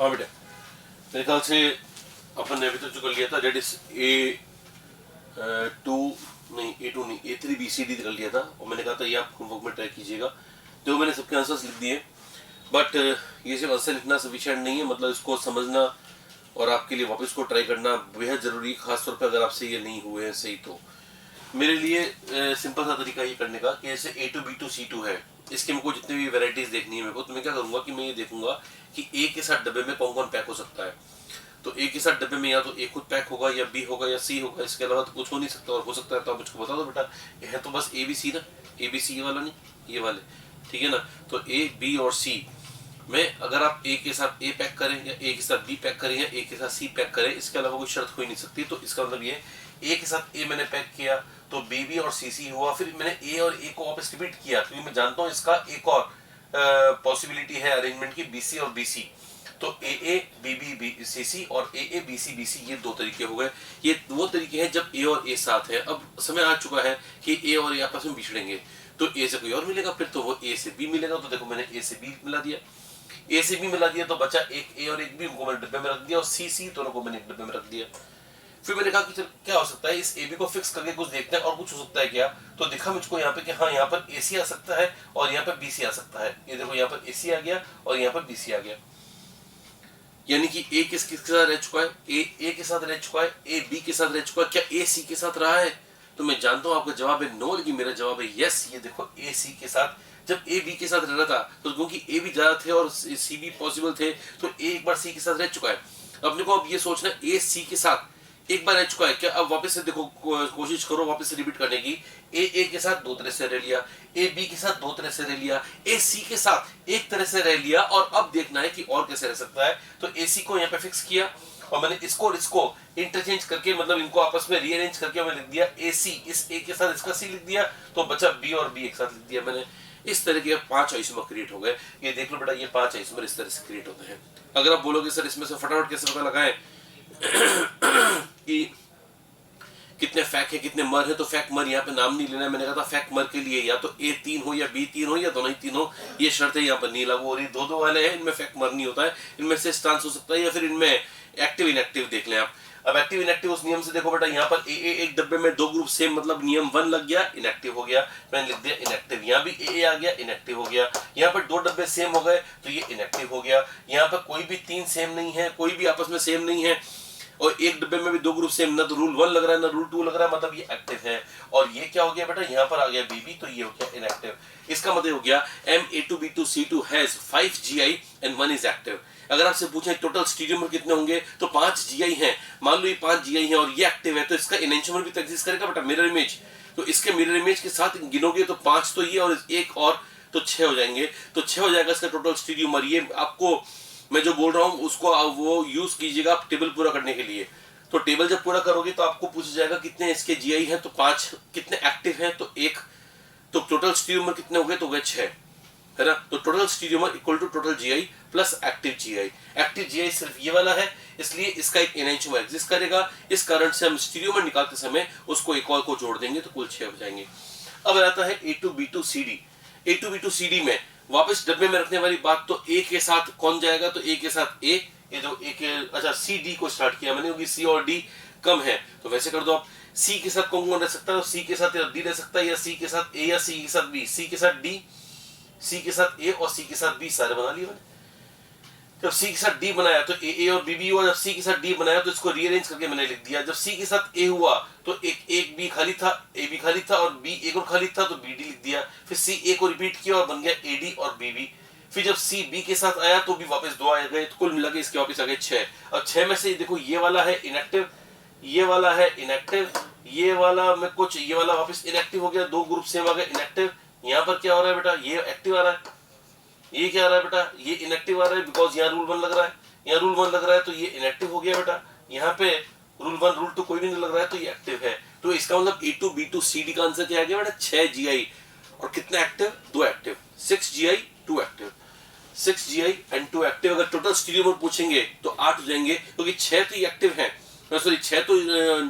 हाँ बेटा, मेरे ख्याल से अपन ने अभी तो जो कर लिया था डेट इज A2 नहीं, A2 नहीं, A3BCD कर लिया था, और मैंने कहा था ये आप होमवर्क में ट्राई कीजिएगा। जो मैंने सबके आंसर्स लिख दिए, बट ये सिर्फ आंसर लिखना सफिशिएंट नहीं है, मतलब इसको समझना और आपके लिए वापस को ट्राई करना बेहद ज़रूरी है, खासतौर पर अगर आपसे ये नहीं हुए हैं सही। तो मेरे लिए सिंपल सा तरीका ये करने का कि जैसे A2B2C2 है, इसके मेरे को जितनी भी वैरायटीज देखनी है मेरे को, तो मैं क्या करूंगा कि मैं ये देखूंगा कि ए के साथ डब्बे में कौन कौन पैक हो सकता है। तो ए के साथ डब्बे में या तो ए खुद पैक होगा, या बी होगा, या सी होगा, इसके अलावा तो कुछ हो नहीं सकता। और हो सकता है तो आप मुझको बता दो बेटा, ये है तो बस ए बी सी ना, ए बी सी ये वाला नहीं, ये वाले, ठीक है ना। तो ए बी और सी में अगर आप ए के साथ ए पैक करें, या ए के साथ बी पैक करें, या ए के साथ सी पैक करें, इसके अलावा कोई शर्त हो ही नहीं सकती। तो इसका मतलब ये, ए के साथ ए मैंने पैक किया तो बी बी और सी सी हुआ, फिर मैंने ए और ए को वापस रिपीट किया क्योंकि मैं जानता हूँ इसका एक और पॉसिबिलिटी है अरेंजमेंट की, बी सी और बी सी। तो ए ए बी बी सी सी और ए ए बी सी, ये दो तरीके हो गए। ये वो तरीके हैं जब ए और ए साथ है। अब समय आ चुका है कि ए और ए आपस में बिछड़ेंगे, तो ए से कोई और मिलेगा, फिर तो वो ए से बी मिलेगा। तो देखो मैंने ए से बी मिला दिया, ए से बी मिला दिया, तो बचा एक ए और एक बी, उनको मैंने डब्बे में रख दिया, और सी सी दोनों को मैंने डब्बे में रख दिया। फिर मैंने कहा कि चल क्या हो सकता है, इस ए बी को फिक्स करके कुछ देखते हैं और कुछ हो सकता है क्या। तो दिखा मुझको यहाँ पे कि हाँ, यहाँ पर ए सी आ सकता है और यहाँ पर बी सी आ सकता है। ये देखो यहाँ पर ए सी आ गया और यहाँ पर बी सी आ गया, यानी कि ए किसके साथ रह चुका है, ए के साथ रह चुका है, ए बी के साथ रह चुका है। क्या ए सी के साथ रहा है? तो मैं जानता हूं आपका जवाब है नो, लेकिन मेरा जवाब है यस। ये देखो ए सी के साथ, जब ए बी के साथ रह रहा था तो क्योंकि ए भी ज्यादा थे और सी भी पॉसिबल थे, तो ए एक बार सी के साथ रह चुका है। अपने को अब ये सोचना है ए सी के साथ एक बार रह चुका है क्या। अब वापस से देखो, कोशिश करो वापस से रिपीट करने की। ए के साथ दो तरह से रह लिया, ए बी के साथ दो तरह से रह लिया, ए सी के साथ एक तरह से रह लिया, और अब देखना है कि और कैसे रह सकता है। तो ए सी को यहाँ पे फिक्स किया और मैंने इसको और इसको इंटरचेंज करके, मतलब इनको आपस में रीअरेंज करके मैंने लिख दिया ए सी, इस ए के साथ इसका सी लिख दिया, तो बचा बी और बी एक साथ लिख दिया मैंने। इस तरह के 5 आइसोमर क्रिएट हो गए। ये देख लो बेटा, ये 5 आइसोमर इस तरह से क्रिएट होते हैं। अगर आप बोलोगे सर इसमें से फटाफट कैसे पता लगाएं कि कितने फैक है कितने मर है, तो फैक मर यहाँ पे नाम नहीं लेना। मैंने कहा था फैक मर के लिए या तो ए 3 हो या बी 3 हो या दोनों ही 3 हो, ये शर्त है यहाँ पर नहीं लागू हो रही। दो वाले हैं, इनमें फैक मर नहीं होता है, इनमें से स्टांस हो सकता है, या फिर इनमें एक्टिव इनएक्टिव देख लें आप। अब एक्टिव इनएक्टिव उस नियम से देखो बेटा, यहाँ पर ए एक डब्बे में दो ग्रुप सेम, मतलब नियम 1 लग गया, इनएक्टिव हो गया, मैंने लिख दिया इनएक्टिव। यहाँ भी ए आ गया, इनएक्टिव हो गया। यहाँ पर दो डब्बे सेम हो गए तो ये इनएक्टिव हो गया। यहाँ पर कोई भी 3 सेम नहीं है, कोई भी आपस में सेम नहीं है, और एक डब्बे में भी दो ग्रुप सेम, ना तो रूल 1 लग रहा है ना रूल 2 लग रहा है, मतलब ये एक्टिव है। और ये क्या हो गया बेटा, यहाँ पर आ गया बीबी, तो ये हो गया इनएक्टिव। इसका मतलब हो गया Ma2B2C2 has 5 GI and 1 is active. अगर आपसे पूछे टोटल स्टीरियोमर कितने होंगे, तो 5 GI हैं। मान लो ये 5 GI हैं और ये एक्टिव है, तो इसका एनेंटियोमर भी तो एग्जिस्ट करेगा बेटा, मिरर इमेज। तो इसके मिरर इमेज के साथ गिनोगे तो 5 तो ये और एक और, तो 6 हो जाएंगे। तो 6 हो जाएगा इसका टोटल स्टीरियोमर। ये आपको मैं जो बोल रहा हूँ उसको वो यूज कीजिएगा आप टेबल पूरा करने के लिए। तो टेबल जब पूरा करोगे तो आपको पूछा जाएगा कितने इसके जीआई हैं, तो 5, कितने एक्टिव हैं तो 1, तो टोटल स्टीरियोमर कितने हो गए, तो गए 6, है ना। तो total stereoisomer equal to total GI plus active GI. Active GI सिर्फ ये वाला है, इसलिए इसका एक एनेंटियोमर एग्जिस्ट करेगा। इस कारण से हम स्टीरियोमर निकालते समय उसको एक और को जोड़ देंगे तो कुल 6 हो जाएंगे। अब आता है A2B2CD। A2B2CD में वापस डब्बे में रखने वाली बात, तो ए के साथ कौन जाएगा, तो ए के साथ ए, ये जो ए के, अच्छा सी डी को स्टार्ट किया मैंने क्योंकि सी और डी कम है, तो वैसे कर दो आप। सी के साथ कौन कौन रह सकता है, तो सी के साथ या डी रह सकता है, या सी के साथ ए या सी के साथ बी। सी के साथ डी, सी के साथ ए और सी के साथ बी, सारे बना लिए मैंने। जब सी के साथ डी बनाया तो ए और बी हुआ, जब सी के साथ डी बनाया तो इसको रीअरेंज करके मैंने लिख दिया। जब सी के साथ ए हुआ तो एक बी खाली था, ए बी खाली था, और बी एक और खाली था तो बी डी लिख दिया। फिर सी ए को रिपीट किया और बन गया ए डी और बी बी। फिर जब सी बी के साथ आया तो भी वापस 2 आ गए, तो कुल मिला के इसके वापस आ गए 6। और 6 में से देखो ये वाला है इनएक्टिव, ये वाला है इनएक्टिव, ये वाला में कुछ, ये वाला वापस इनएक्टिव हो गया, 2 ग्रुप सेम आ गए इनएक्टिव। यहाँ पर क्या हो रहा है बेटा, ये एक्टिव आ रहा है, ये क्या आ रहा है बेटा, ये इनएक्टिव आ रहा है, बिकॉज यहाँ रूल 1 लग रहा है, यहाँ रूल 1 लग रहा है तो ये इनएक्टिव हो गया बेटा। यहाँ पे रूल 1 रूल 2 कोई भी नहीं लग रहा है तो ये एक्टिव है। तो इसका मतलब A2B2CD का आंसर क्या आ गया बेटा, 6 GI और कितने active, 2 active, 6 GI 2 active, 6 GI and 2 active. अगर टोटल स्टीरियोमर पूछेंगे तो 8 हो जाएंगे, क्योंकि 6 तो ये एक्टिव है, सॉरी 6 तो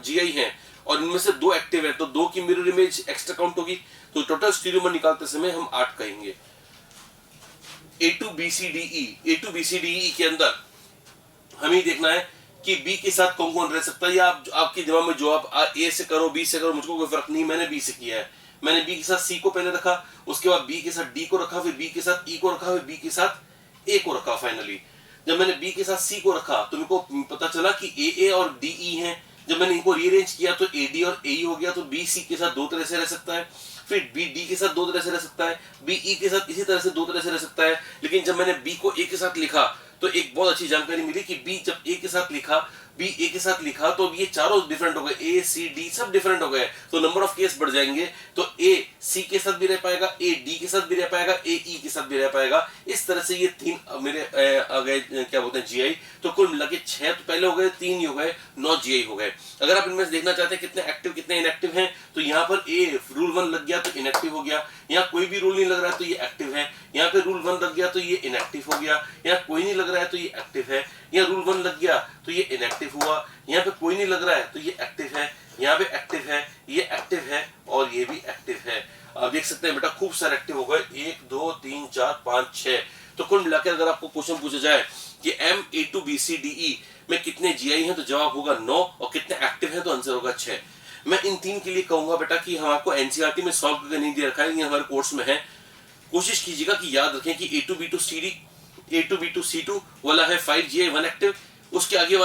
GI है और इनमें से 2 एक्टिव है, तो 2 की मिरर इमेज एक्स्ट्रा काउंट होगी, तो टोटल स्टीरियोमर निकालते समय हम 8 कहेंगे। A2BCDE के अंदर हमें देखना है कि बी के साथ कौन कौन रह सकता है, या आप आपके दिमाग में जो आप ए से करो बी से करो, मुझको कोई फर्क नहीं, मैंने बी से किया है। मैंने बी के साथ सी को पहले रखा, उसके बाद बी के साथ डी को रखा, फिर बी के साथ ई को रखा, फिर बी के साथ ए को रखा। फाइनली जब मैंने बी के साथ सी को रखा तो मेरे को पता चला कि ए और डी ई है। जब मैंने इनको रीअरेंज किया तो ए डी और ए ई हो गया। तो बी सी के साथ दो तरह से रह सकता है, फिर बी डी के साथ दो तरह से रह सकता है, बी ई के साथ इसी तरह से दो तरह से रह सकता है। लेकिन जब मैंने बी को ए के साथ लिखा तो एक बहुत अच्छी जानकारी मिली कि बी जब ए के साथ लिखा, बी ए के साथ लिखा तो ये चारों डिफरेंट हो गए, ए सी डी सब डिफरेंट हो गए, तो नंबर ऑफ केस बढ़ जाएंगे। तो ए सी के साथ भी रह पाएगा, ए डी के साथ भी रह पाएगा, ए ई के साथ भी रह पाएगा। इस तरह से ये तीन मेरे आ गए, क्या बोलते हैं, जीआई। तो कुल मिला के 6 तो पहले हो गए, 3 ही हो गए, 9 जीआई हो गए। अगर आप इनमें से देखना चाहते हैं कितने एक्टिव कितने इनएक्टिव हैं, तो यहाँ पर ए रूल 1 लग गया तो इनएक्टिव हो गया, यहाँ कोई भी रूल नहीं लग रहा है तो ये एक्टिव है, यहाँ पे रूल 1 लग गया तो ये इनएक्टिव हो गया, यहाँ कोई नहीं लग रहा है तो ये एक्टिव है, यहाँ रूल 1 लग गया तो ये इनएक्टिव हुआ, यहाँ पे कोई नहीं लग रहा है तो ये एक्टिव है, यहाँ पे एक्टिव है, ये एक्टिव है और ये भी एक्टिव है। आप देख सकते हैं बेटा खूब सारे एक्टिव हो गए, 1 2 3 4 5 6। तो कुल मिलाकर अगर आपको क्वेश्चन पूछा जाए कि M A two B C D E में कितने जीआई हैं तो जवाब होगा 9, और कितने एक्टिव हैं तो आंसर होगा 6। मैं इन 3 के लिए कहूंगा बेटा कि हम आपको एनसीईआरटी में सॉल्व करके नहीं दे रखा है, ये हमारे कोर्स में है। कोशिश कीजिएगा कि याद रखें कि A two B two C D, A two B two C two वाला है 5 जीआई 1 एक्टिव, उसके आगे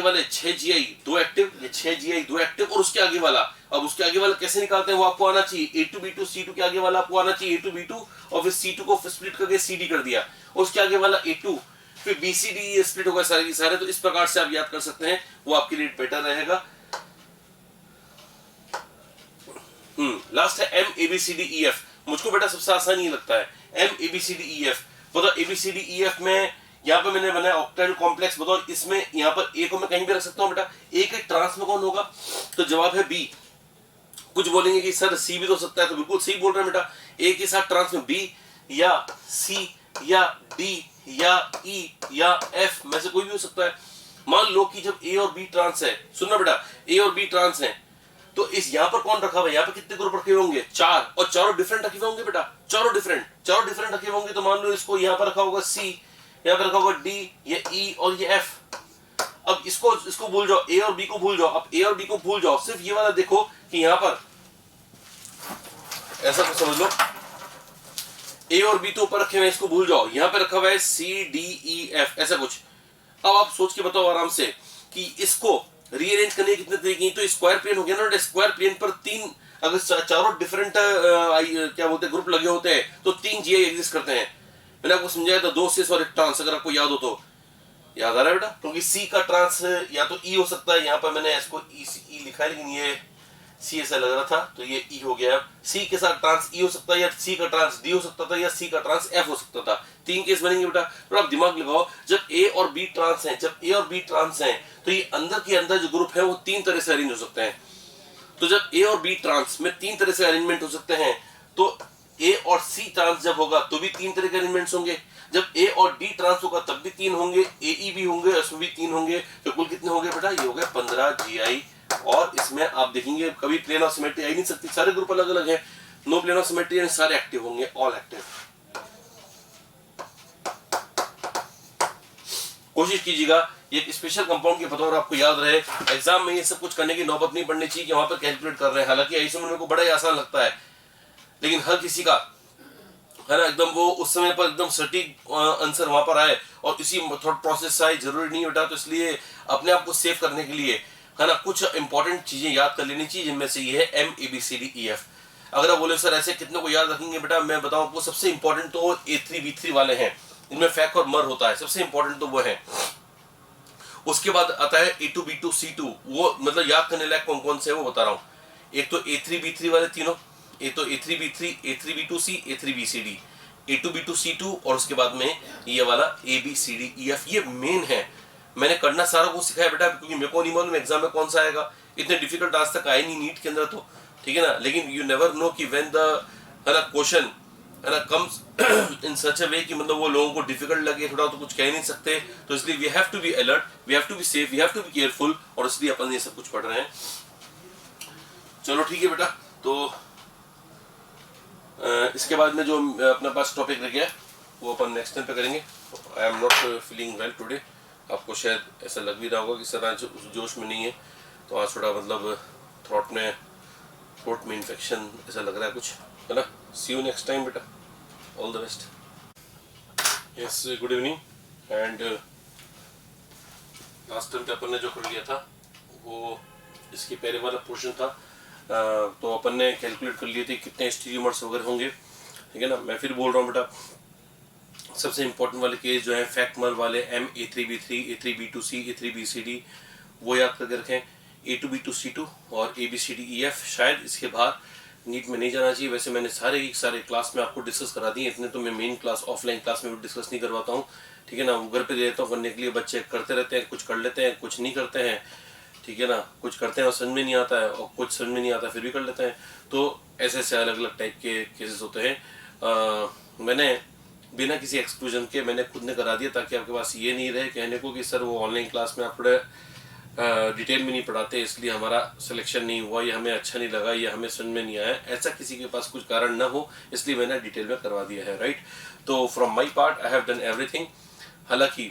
वाले 6 जीआई 2 एक्टिव, ये 6 जीआई 2 एक्टिव, और उसके आगे वाला, अब उसके आगे वाला कैसे निकालते हैं वो आपको आना चाहिए। A two B two C two के आगे वाला आपको आना चाहिए ए टू बी टू, और फिर सी टू को स्प्लिट करके सी डी कर दिया, उसके आगे वाला ए टू, फिर बी सी डी स्प्लिट होगा सारे के सारे। तो इस प्रकार से आप याद कर सकते हैं, वो आपके लिए बेटर रहेगा। लास्ट है M A B C D E F. मुझको बेटा सबसे आसान ही लगता है M A B C D E F. बताओ A B C D E F में यहाँ पे मैंने बनाया ऑक्टेल कॉम्प्लेक्स, बताओ इसमें यहाँ पर ए को मैं कहीं भी रख सकता हूँ बेटा, ए के ट्रांस में कौन होगा, तो जवाब है बी। कुछ बोलेंगे कि सर सी भी तो सकता है, तो बिल्कुल सही बोल रहे हैं बेटा, ए के साथ ट्रांस में बी या सी या डी या ई या एफ में से कोई भी हो सकता है। मान लो कि जब ए और बी ट्रांस है, सुनना बेटा, ए और बी ट्रांस है, तो इस यहाँ पर कौन रखा हुआ है, यहाँ पे कितने ग्रुप रखे होंगे 4, और चारों डिफरेंट रखे होंगे बेटा, चारों डिफरेंट रखे होंगे। तो मान लो इसको यहाँ पर रखा होगा सी, यहाँ पर रखा होगा डी, ये ई और ये एफ। अब इसको भूल जाओ, ए और बी को भूल जाओ, अब ए और बी को भूल जाओ, सिर्फ ये वाला देखो कि यहाँ पर ऐसा कुछ समझ लो, ए और बी तो ऊपर रखे हुए हैं, इसको भूल जाओ, यहाँ पे रखा हुआ है सी डी ई एफ, ऐसा कुछ। अब आप सोच के बताओ आराम से कि इसको रीअरेंज करने के कितने तरीके हैं। तो स्क्वायर प्लेन हो गया ना, स्क्वायर प्लेन पर 3 अगर चारों डिफरेंट क्या बोलते हैं ग्रुप लगे होते हैं तो 3 जीआई एग्जिस्ट करते हैं। मैंने आपको समझाया था 2 सिस और एक ट्रांस, अगर आपको याद हो तो। याद आ रहा है बेटा, क्योंकि सी का ट्रांस या तो ई हो सकता है, यहाँ पर मैंने इसको ई लिखा है लेकिन ये सी ऐसा लग रहा था तो ये ई हो गया। सी के साथ ट्रांस ई हो सकता है, या सी का ट्रांस डी हो सकता था, या सी का ट्रांस एफ हो सकता था। 3 केस बनेंगे बेटा। तो आप दिमाग लगाओ, जब ए और बी ट्रांस हैं, तो ये अंदर के अंदर जो ग्रुप है वो 3 तरह से अरेंज हो सकते हैं। तो जब ए और बी ट्रांस में 3 तरह से अरेंजमेंट हो सकते हैं, तो ए और सी ट्रांस जब होगा तो भी 3 तरह के अरेंजमेंट्स होंगे। जब ए और डी ट्रांस होगा तब भी 3 होंगे, ए ई भी होंगे, उसमें भी 3 होंगे। तो कुल कितने होंगे बेटा, ये हो गए 15 जीआई। और इसमें आप देखेंगे कभी प्लेन ऑफ सिमेट्री आ ही नहीं सकती, सारे ग्रुप अलग अलग हैं, नो प्लेन ऑफ सिमेट्री, यानी सारे एक्टिव होंगे, ऑल एक्टिव। कोशिश कीजिएगा ये स्पेशल कंपाउंड के बतौर आपको याद रहे, एग्जाम में ये सब कुछ करने की नौबत नहीं पड़नी चाहिए कि वहां पर कैलकुलेट कर रहे हैं। हालांकि ऐसे में मेरे को बड़ा ही आसान लगता है, लेकिन हर किसी का है ना एकदम वो उस समय पर एकदम सटीक आंसर वहां पर आए और इसी थॉट प्रोसेस आए, जरूरी नहीं बेटा। तो इसलिए अपने आप को सेव करने के लिए है ना कुछ इंपॉर्टेंट चीजें याद कर लेनी चाहिए, जिनमें से ये है M A B C D E F. अगर आप बोले सर ऐसे कितने को याद रखेंगे बेटा, मैं बताऊं आपको सबसे इंपॉर्टेंट तो A3B3 वाले हैं, इनमें फैक और मर होता है, सबसे इंपॉर्टेंट तो वो है। उसके बाद आता है A2B2C2, वो मतलब याद करने लायक कौन कौन से है वो बता रहा हूँ। एक तो A3B3 वाले तीनों, एक तो A3B3, A3B2C, A3BCD, A2B2C2, और उसके बाद में ये वाला ABCDEF। ये मेन है, मैंने करना सारा कुछ सिखाया बेटा, क्योंकि मेरे को नहीं मालूम एग्जाम में कौन सा आएगा, इतने डिफिकल्ट आज तक आए नहीं नीट के अंदर तो, ठीक है ना। लेकिन यू नेवर नो कि व्हेन द है ना क्वेश्चन है ना कम्स इन सच अ वे कि मतलब वो लोगों को डिफिकल्ट लगे थोड़ा, तो कुछ कह नहीं सकते। तो इसलिए we have to be alert, we have to be safe, we have to be careful, और इसलिए अपन ये सब कुछ पढ़ रहे हैं। चलो ठीक है बेटा, तो इसके बाद में जो अपने पास टॉपिक रह गया वो अपन नेक्स्ट टाइम पे करेंगे। I am not feeling well today, आपको शायद ऐसा लग भी रहा होगा कि सर आज जोश में नहीं है, तो आज थोड़ा मतलब थ्रोट में इन्फेक्शन ऐसा लग रहा है कुछ, है ना। सी यू नेक्स्ट टाइम बेटा, all the best. Yes, good evening. And last time पे अपन ने जो कर लिया था वो इसके पहले वाला पोर्शन था, तो अपन ने कैलकुलेट कर लिए थे कितने स्टीरियोमर्स वगैरह होंगे, ठीक है ना। मैं फिर बोल रहा हूँ बेटा, सबसे इंपॉर्टेंट वाले केस जो है फैक्मर वाले M(A3B3), A3B2C, A3BCD, वो याद करके रखें। A2B2C2 और ABCDEF शायद इसके बाहर नीट में नहीं जाना चाहिए। वैसे मैंने सारे क्लास में आपको डिस्कस करा दिए, इतने तो मैं मेन क्लास ऑफलाइन क्लास में भी डिस्कस नहीं करवाता हूँ, ठीक है ना। घर पे देता हूँ करने के लिए, बच्चे करते रहते हैं, कुछ कर लेते हैं, कुछ नहीं करते हैं, ठीक है ना। कुछ करते हैं और समझ में नहीं आता है, और कुछ समझ में नहीं आता फिर भी कर लेते हैं। तो ऐसे अलग अलग टाइप के केसेस होते हैं। मैंने बिना किसी एक्सक्लूजन के मैंने खुद ने करा दिया, ताकि आपके पास ये नहीं रहे कहने को कि सर वो ऑनलाइन क्लास में आप थोड़े डिटेल में नहीं पढ़ाते इसलिए हमारा सिलेक्शन नहीं हुआ, या हमें अच्छा नहीं लगा, या हमें समझ में नहीं आया। ऐसा किसी के पास कुछ कारण ना हो, इसलिए मैंने डिटेल में करवा दिया है, राइट। तो from my part I have done everything. हालांकि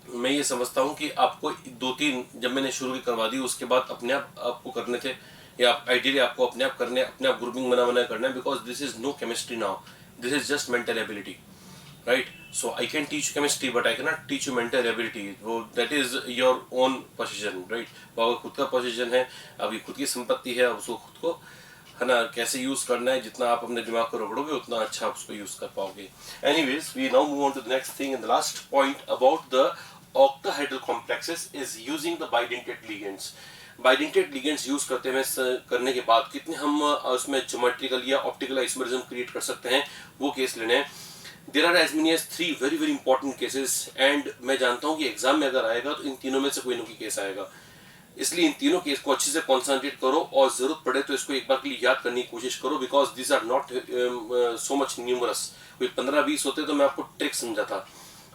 मैं ये समझता हूँ कि आपको 2-3 जब मैंने शुरू की करवा दी, उसके बाद अपने आप आपको करने थे, या आइडियली आपको अपने आप करने, अपने आप ग्रुपिंग बना करना है, because this is no chemistry now, this is just mental ability, right? So I can teach chemistry but I cannot teach you mental ability. वो that is your own possession, right? वो आपका खुद का possession है, अभी खुद की संपत्ति है, अब उसको खुद को, है ना, कैसे यूज करना है, जितना आप अपने दिमाग को रगड़ोगे उतना अच्छा आप उसको यूज कर पाओगे। Anyways, we now move on to the next thing, and the last point about the octahedral complexes is using the bidentate ligands. Bidentate ligands use करने के बाद कितने हम उसमें ज्योमेट्रिकल या ऑप्टिकल आइसोमरिज्म क्रिएट कर सकते हैं, वो केस लेने हैं। There are as many as 3 very very important cases, and मैं जानता हूँ कि एग्जाम में अगर आएगा तो इन तीनों में से कोई ना कोई केस आएगा, इसलिए इन तीनों केस को अच्छे से कॉन्सेंट्रेट करो, और जरूरत पड़े तो इसको एक बार के लिए याद करने की कोशिश करो, because this are not so much numerous. कोई 15-20 होते तो मैं आपको ट्रिक समझाता,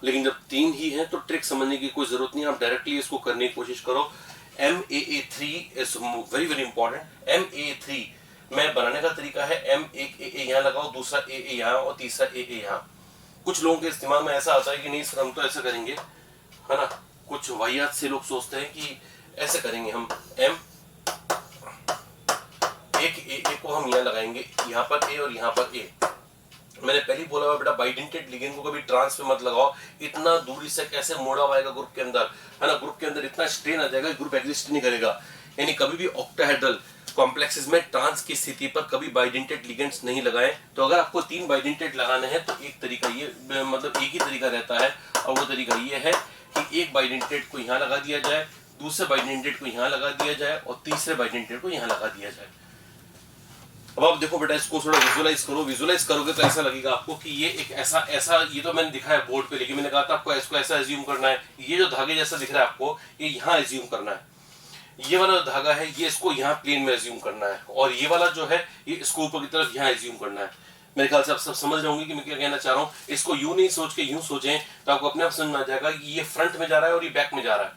लेकिन जब 3 ही है तो ट्रिक समझने की कोई जरूरत नहीं, आप डायरेक्टली इसको करने की कोशिश करो। MAA3 is very very important। MAA3 में बनाने का तरीका है, एक AA यहाँ लगाओ, दूसरा AA यहाँ और तीसरा AA यहाँ। कुछ लोगों के इस्तेमाल में ऐसा आता है कि नहीं सर हम तो ऐसा करेंगे, है ना। कुछ वाहियात से लोग सोचते हैं कि ऐसे करेंगे हम, एक AA को हम यहाँ लगाएंगे, यहाँ पर A और यहाँ पर A। मैंने पहले बोला हुआ बेटा, बाइडेंटेड लिगेंड को कभी ट्रांस पे मत लगाओ, इतना दूरी से कैसे मोड़ा आएगा ग्रुप के अंदर, है ना। ग्रुप के अंदर इतना स्ट्रेन आ जाएगा, ग्रुप एग्जिस्ट नहीं करेगा। यानी कभी भी ऑक्टाहेड्रल कॉम्प्लेक्सेस में ट्रांस की स्थिति पर कभी बाइडेंटेड लिगेंड्स नहीं लगाएं। तो अगर आपको 3 बाइडेंटेड लगाने हैं तो एक तरीका ये, मतलब एक ही तरीका रहता है, और वो तरीका ये है कि एक बाइडेंटेड को यहाँ लगा दिया जाए, दूसरे बाइडेंटेड को यहाँ लगा दिया जाए, और तीसरे बाइडेंटेड को यहाँ लगा दिया जाए। अब आप देखो बेटा, इसको थोड़ा विजुअलाइज करो। विजुअलाइज करोगे तो ऐसा लगेगा आपको कि ये एक ऐसा ये तो मैंने दिखाया बोर्ड पे, लेकिन मैंने कहा था आपको इसको ऐसा एज्यूम करना है। ये जो धागे जैसा दिख रहा है आपको, ये यहाँ एज्यूम करना है। ये वाला धागा है, ये इसको यहाँ प्लेन में एज्यूम करना है, और ये वाला जो है ये इसको ऊपर की तरफ यहाँ एज्यूम करना है। मेरे ख्याल से आप सब समझ रहे होंगे कि मैं क्या कहना चाह रहा हूँ। इसको यूं नहीं सोच के यूं सोचें तो आपको अपने आप समझ में आ जाएगा कि ये फ्रंट में जा रहा है और ये बैक में जा रहा है,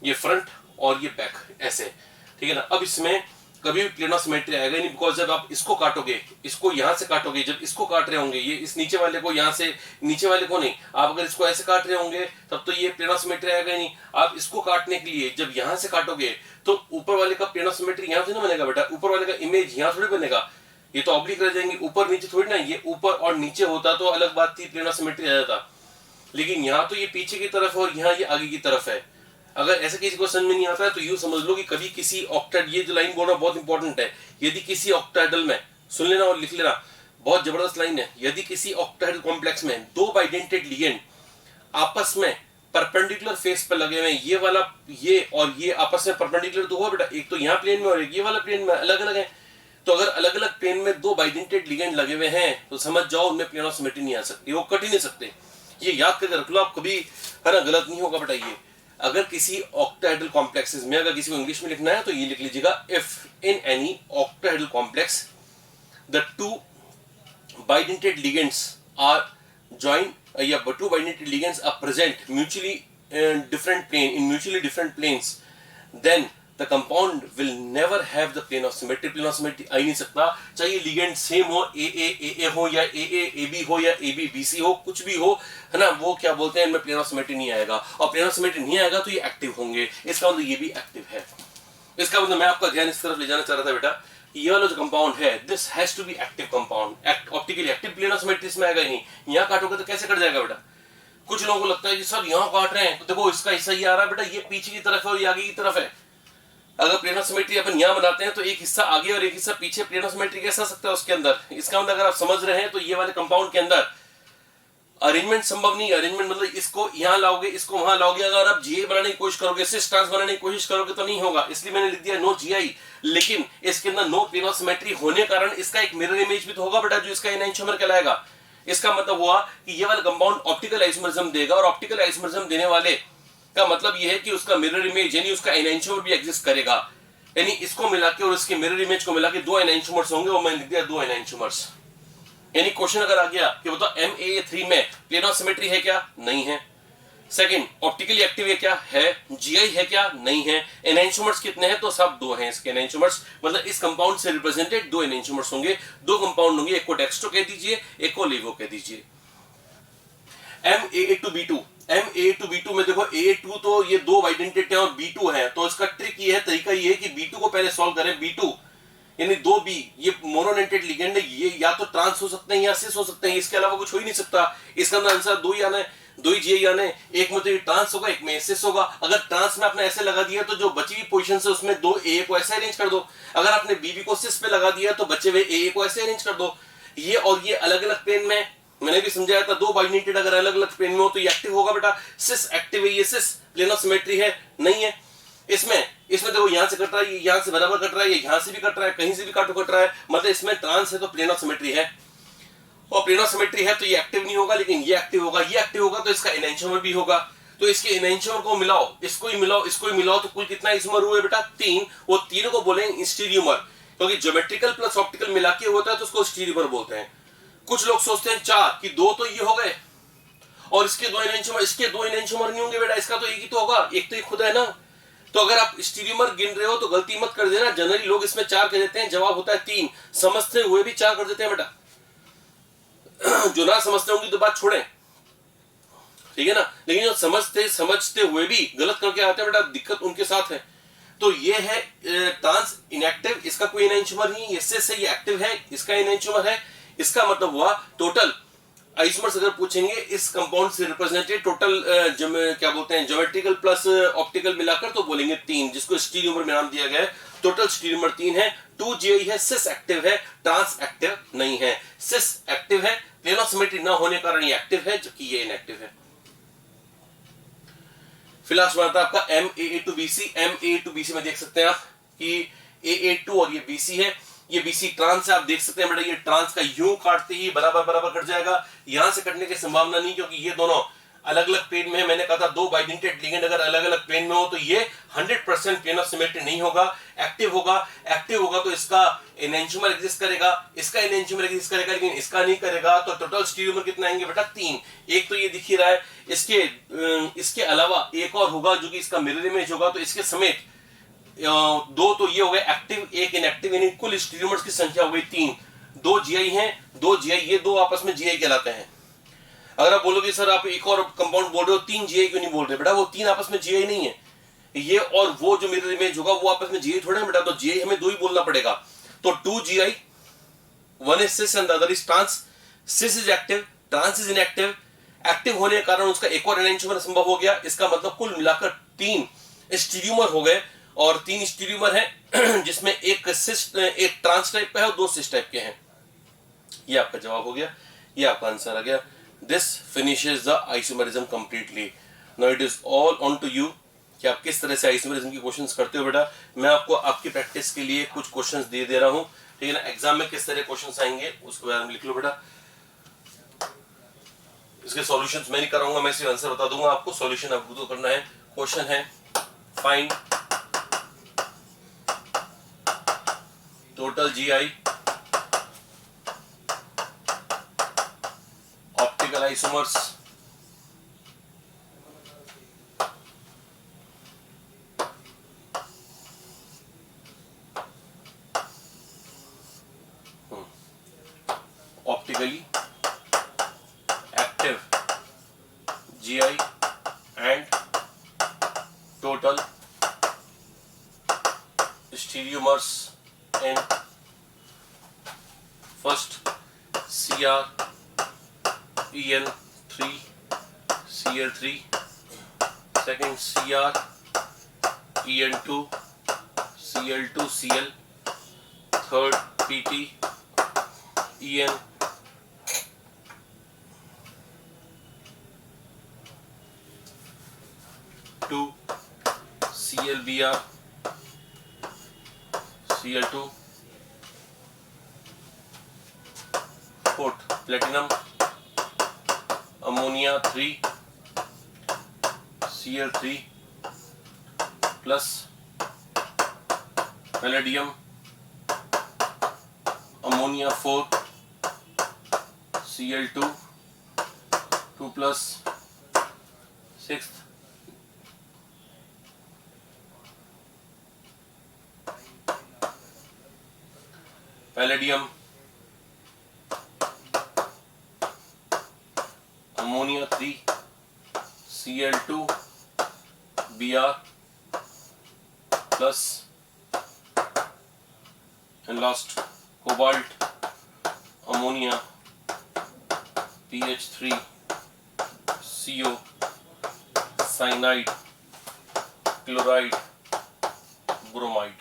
ये फ्रंट और ये बैक, ऐसे, ठीक है ना। अब इसमें कभी भी प्लेन ऑफ सिमेट्री आएगा नहीं, बिकॉज जब आप इसको काटोगे, इसको यहाँ से काटोगे, जब इसको काट रहे होंगे, ये इस नीचे वाले को यहाँ से, नीचे वाले को नहीं, आप अगर इसको ऐसे काट रहे होंगे तब तो ये प्लेन ऑफ सिमेट्री आएगा नहीं। आप इसको काटने के लिए जब यहाँ से काटोगे तो ऊपर वाले का प्लेन ऑफ सिमेट्री यहाँ से ना बनेगा बेटा, ऊपर वाले का इमेज यहाँ थोड़ी बनेगा, ये तो ऑब्लिक रह जाएंगे, ऊपर नीचे थोड़ी ना। ये ऊपर और नीचे होता तो अलग बात थी, प्लेन ऑफ सिमेट्री आ जाता, लेकिन यहाँ तो ये पीछे की तरफ है और यहाँ ये आगे की तरफ है। अगर ऐसा किसी को समझ में नहीं आता है तो यूं समझ लो कि कभी किसी ऑक्टेड, ये जो लाइन बोलना बहुत इंपॉर्टेंट है, यदि किसी ऑक्टाहेड्रल में, सुन लेना और लिख लेना, बहुत जबरदस्त लाइन है, यदि किसी ऑक्टाहेड्रल कॉम्प्लेक्स में 2 बाइडेंटेड लिगेंड आपस में परपेंडिकुलर फेस पर लगे हुए हैं, ये वाला ये और ये आपस में परपेंडिकुलर तो हुआ बेटा, एक तो यहाँ प्लेन में और एक ये वाला प्लेन में, अलग अलग है। तो अगर अलग अलग प्लेन में 2 बाइडेंटेड लिगेंड लगे हुए हैं तो समझ जाओ उनमें प्लेन ऑफ सिमेट्री नहीं आ सकती, वो कट ही नहीं सकते। ये याद करके रख लो आप, कभी है ना गलत नहीं होगा बेटा। ये अगर किसी ऑक्टाहेड्रल कॉम्प्लेक्सेस में, अगर किसी को इंग्लिश में लिखना है तो ये लिख लीजिएगा, if in any octahedral complex the 2 bidentate ligands are joined, या 2 bidentate ligands are present mutually different plane, in mutually different planes, then the compound will never have the plane of symmetry, plane of symmetry आ ही नहीं सकता, चाहे ligand same हो, ए हो या A B हो या ए बी सी हो, कुछ भी हो, है ना, वो क्या बोलते हैं, इनमें प्लेन ऑफ सिमेट्री नहीं आएगा, और प्लेन ऑफ सिमेट्री नहीं आएगा तो ये एक्टिव होंगे, इसका मतलब ये भी एक्टिव है। इसका मतलब मैं आपका ध्यान इस तरफ ले जाना चाह रहा था बेटा, ये वाला जो कंपाउंड है this has to be active compound, optically active, plane of symmetry इसमें आएगा ही नहीं, यहाँ काटोगे तो कैसे कट जाएगा बेटा। कुछ लोगों को लगता है कि सर यहाँ काट रहे हैं तो देखो इसका हिस्सा ये आ रहा है, बेटा ये पीछे की तरफ है और ये आगे की तरफ है। अगर प्लेन ऑफ सिमेट्री अपन यहाँ बनाते हैं तो एक हिस्सा आगे और एक हिस्सा पीछे, प्लेन ऑफ सिमेट्री कैसे आ सकता है उसके अंदर। इसका मतलब अगर आप समझ रहे हैं तो ये वाले कंपाउंड के अंदर अरेंजमेंट संभव नहीं है। अरेंजमेंट मतलब इसको यहाँ लाओगे, इसको वहां लाओगे, अगर आप जीआई बनाने की कोशिश करोगे, सिस ट्रांस बनाने की कोशिश करोगे तो नहीं होगा, इसलिए मैंने लिख दिया नो जीआई। लेकिन इसके अंदर नो प्लेन ऑफ सिमेट्री होने कारण इसका एक मिरर इमेज भी तो होगा बेटा, जो इसका एनाइंशोमर कहलाएगा। इसका मतलब हुआ कि ये वाला कंपाउंड ऑप्टिकल आइसोमरिज्म देगा, और ऑप्टिकल आइसोमरिज्म देने वाले का मतलब ये है कि उसका मिरर इमेज यानी उसका एनाइंशोमर भी एग्जिस्ट करेगा, यानी इसको मिला के और इसके मिरर इमेज को मिला के दो एनाइंशोमर्स होंगे, और मैंने लिख दिया दो एनाइंशोमर्स। यानी क्वेश्चन अगर आ गया कि बताओ MAA3 में प्लेन ऑफ सिमेट्री है क्या, नहीं है। सेकंड, ऑप्टिकली एक्टिव है क्या, है। जीआई है क्या, नहीं है। एनाइंशोमर्स कितने हैं, तो सब दो हैं इसके एनाइंशोमर्स, मतलब इस कंपाउंड से रिप्रेजेंटेड दो एनाइंशोमर्स होंगे, दो कंपाउंड होंगे, एक को डेक्स्ट्रो कह दीजिए, एक को लेवो कह दीजिए। MAA2B2, MAA2B2 में देखो A2 तो ये दो आइडेंटिटी है और B2 है, तो इसका ट्रिक ये है, तरीका ये है कि B2 को पहले सॉल्व करें। B2 यानी दो बी, ये मोनोनेटेड लिगेंड है, ये या तो ट्रांस हो सकते हैं या सिस हो सकते हैं, इसके अलावा कुछ हो ही नहीं सकता। इसका आंसर दो ही आना है, दो ही जीआई आना है, एक में तो ये ट्रांस होगा, एक में सिस होगा। अगर ट्रांस में आपने ऐसे लगा दिया तो जो बची हुई पोजीशन है उसमें दो ए को ऐसे अरेंज कर दो, अगर आपने बीबी को सिस पे लगा दिया तो बचे हुए ए को ऐसे अरेंज कर दो। ये और ये अलग अलग प्लेन में, मैंने भी समझाया था, दो बाइडेंटेड अगर अलग अलग प्लेन में हो तो ये एक्टिव होगा बेटा। सिस एक्टिव है, ये सिस प्लेन ऑफ सिमेट्री है, नहीं है। इसमें देखो यहां से कट रहा है, यहां से बराबर कट रहा है, ये यहां से भी कट रहा है, कहीं से भी काटो कट रहा है, मतलब इसमें ट्रांस है तो प्लेन ऑफ सिमेट्री है, और प्लेन ऑफ सिमेट्री है तो ये एक्टिव नहीं होगा, लेकिन ये एक्टिव होगा। ये एक्टिव होगा तो इसका एनाइंशोमर भी होगा, तो इसके एनाइंशोमर को मिलाओ, इसको ही मिलाओ, इसको ही मिलाओ, तो कुल कितना आइसोमर हुए बेटा, 3। वो तीनों को बोलेंगे स्टीरियोमर, क्योंकि ज्योमेट्रिकल प्लस ऑप्टिकल मिला के होता है तो उसको स्टीरियोमर बोलते हैं। कुछ लोग सोचते हैं 4 कि 2 तो ये हो गए और इसके दो एनाइंशोमर, इसके दो एनाइंशोमर नहीं होंगे बेटा, इसका तो एक ही तो होगा, एक तो ये खुद है ना। तो अगर आप स्टीरियोमर गिन रहे हो तो गलती मत कर देना, जनरली लोग इसमें 4 कह देते हैं, जवाब होता है 3, समझते हुए भी 4 कर देते हैं बेटा। जो ना समझते होंगे तो बात छोड़ें, ठीक है ना, लेकिन जो समझते हुए भी गलत करके आते हैं बेटा, दिक्कत उनके साथ है। तो ये है ट्रांस इनएक्टिव, इसका कोई एनाइंशोमर नहीं, ये सिस है, ये एक्टिव है, इसका एनाइंशोमर है। इसका मतलब हुआ टोटल आइसोमर्स अगर पूछेंगे इस कंपाउंड से रिप्रेजेंटेड टोटल क्या बोलते हैं, ज्योमेट्रिकल प्लस ऑप्टिकल मिलाकर तो बोलेंगे 3, जिसको स्टीरियोमर में नाम दिया गया है। टोटल स्टीरियोमर 3 है, 2 जीआई है, सिस एक्टिव है, ट्रांस एक्टिव नहीं है। सिस एक्टिव है, प्लेन ऑफ सिमेट्री ना होने कारण ये एक्टिव है, जबकि ये इनएक्टिव है। फिलहाल बात आपका MAA2BC, MAA2BC में देख सकते हैं आप कि AA2 और ये BC है, ये BC ट्रांस है, आप देख सकते हैं बेटा, ये ट्रांस का यूं काटते ही बराबर बराबर कट जाएगा, यहां से कटने की संभावना नहीं, क्योंकि ये दोनों अलग अलग प्लेन में है। मैंने कहा था दो बाइडेंटेड लिगेंड अगर अलग अलग प्लेन में हो तो ये 100% प्लेन ऑफ सिमेट्री नहीं होगा, एक्टिव होगा। एक्टिव होगा तो इसका एनाइंशोमर एग्जिस्ट करेगा, इसका एनाइंशोमर एग्जिस्ट करेगा, लेकिन इसका नहीं करेगा। तो टोटल स्टीरियोमर कितना आएंगे बेटा, 3। एक तो ये दिख ही रहा है, इसके अलावा एक और होगा जो कि इसका मिरर इमेज होगा, तो इसके समेत 2 तो ये हो गए एक्टिव, एक इनएक्टिव, यानी कुल स्टीरियोमर्स की संख्या हो गई 3। 2 जीआई हैं, 2 जीआई, ये दो आपस में जीआई कहलाते हैं। अगर आप बोलोगे सर आप एक और कंपाउंड बोल रहे हो 3 जीआई क्यों नहीं बोल रहे, बेटा वो 3 आपस में जीआई नहीं है, ये और वो जो मिरर इमेज होगा वो आपस में जीआई थोड़ा है बेटा, तो जीआई हमें 2 ही बोलना पड़ेगा। तो 2 GI, 1 is cis and the other is trans. Cis is active, trans is inactive. Active होने के कारण उसका एक और एनाइंशोमर संभव हो गया, इसका मतलब कुल मिलाकर 3 स्टीरियोमर हो गए, और 3 स्टीरियोमर है जिसमें एक ट्रांस टाइप का है और 2 सिस टाइप के हैं। ये आपका जवाब हो गया, ये आपका आंसर आ गया। This finishes the isomerism completely. Now it is all on to you कि आप किस तरह से आइसोमरिज्म की क्वेश्चंस करते हो बेटा। मैं आपको आपकी प्रैक्टिस के लिए कुछ क्वेश्चंस दे रहा हूं, ठीक है ना। एग्जाम में किस तरह क्वेश्चंस आएंगे उसके बारे में लिख लो बेटा। इसके सॉल्यूशंस मैं नहीं कराऊंगा, मैं सिर्फ आंसर बता दूंगा आपको, सॉल्यूशन आपको तो करना है। क्वेश्चन है find total GI optical isomers GI and total stereomers in first CrEn3 Cl3, second CrEn2 Cl2 Cl, third PtEn two ClBr Cl2, fourth platinum ammonia 3 Cl3 plus palladium ammonia 4 Cl2 2 plus sixth palladium ammonia 3 Cl2 Br plus and last cobalt ammonia pH 3 CO cyanide chloride bromide.